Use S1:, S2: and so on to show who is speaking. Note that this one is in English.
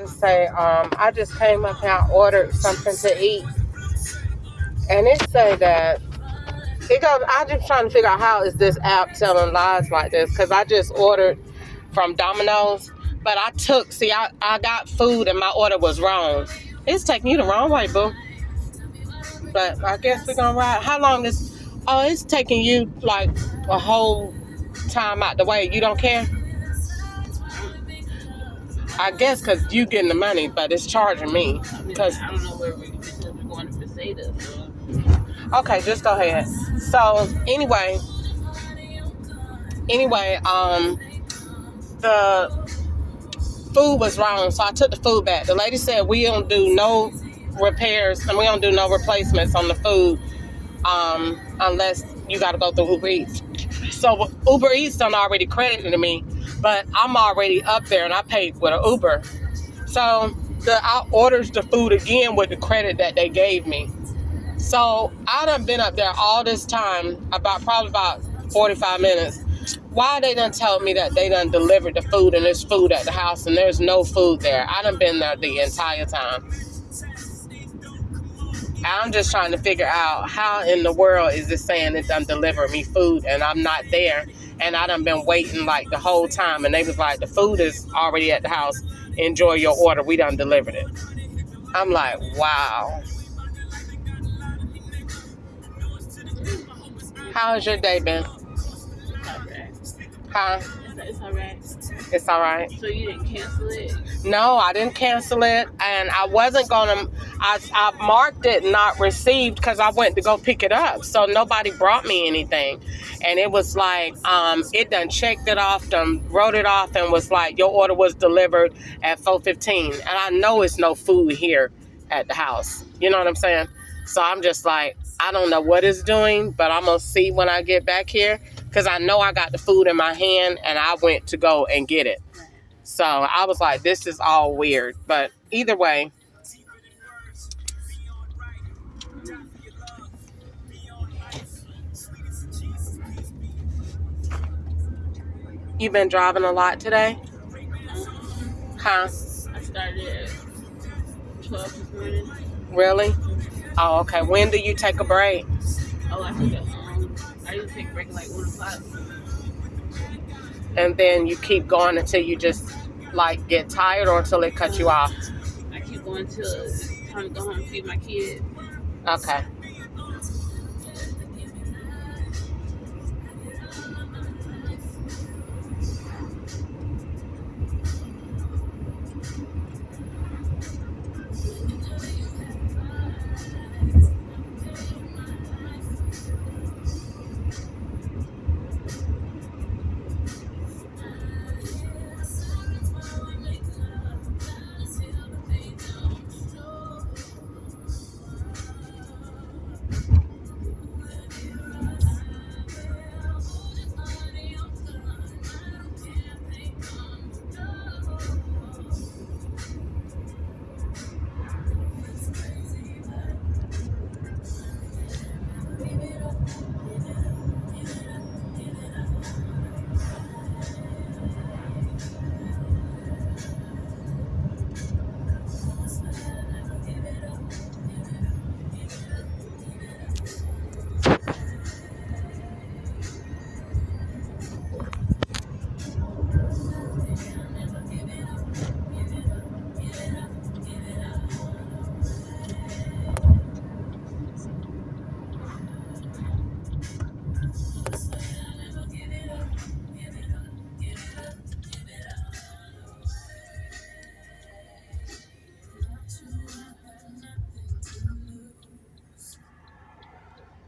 S1: just say, I just came up and I ordered something to eat, and it say that it goes. I just trying to figure out how is this app telling lies like this, because I just ordered from Domino's, but I got food and my order was wrong. It's taking you the wrong way, boo. But I guess we're gonna ride. How long is? Oh, it's taking you like a whole time out the way. You don't care? I guess because you getting the money, but it's charging me. Cause
S2: I don't know where we're going to Bethesda. So.
S1: Okay, just go ahead. So anyway, the food was wrong, so I took the food back. The lady said we don't do no repairs and we don't do no replacements on the food unless you got to go through Uber Eats. So Uber Eats done already credited me, but I'm already up there and I paid with an Uber. So I ordered the food again with the credit that they gave me. So I done been up there all this time, probably about 45 minutes. Why they done told me that they done delivered the food and there's food at the house and there's no food there? I done been there the entire time. I'm just trying to figure out how in the world is it saying it done delivered me food and I'm not there, and I done been waiting like the whole time, and they was like, the food is already at the house. Enjoy your order. We done delivered it. I'm like, wow. How's your day been? Huh?
S2: It's all right.
S1: It's all right.
S2: So you didn't cancel it?
S1: No, I didn't cancel it, and I wasn't gonna. I marked it not received because I went to go pick it up, so nobody brought me anything, and it was like it done checked it off, done wrote it off, and was like, your order was delivered at 4:15, and I know it's no food here at the house. You know what I'm saying? So I'm just like, I don't know what it's doing, but I'm gonna see when I get back here. Because I know I got the food in my hand and I went to go and get it. So I was like, this is all weird. But either way. You been driving a lot today? Huh?
S2: I started at 12 this morning.
S1: Really? Oh, okay. When do you take a break?
S2: Oh, I usually take a break at like 1 o'clock.
S1: And then you keep going until you just like get tired, or until it cuts you off?
S2: I keep going till it's time to go home and feed my kid.
S1: Okay.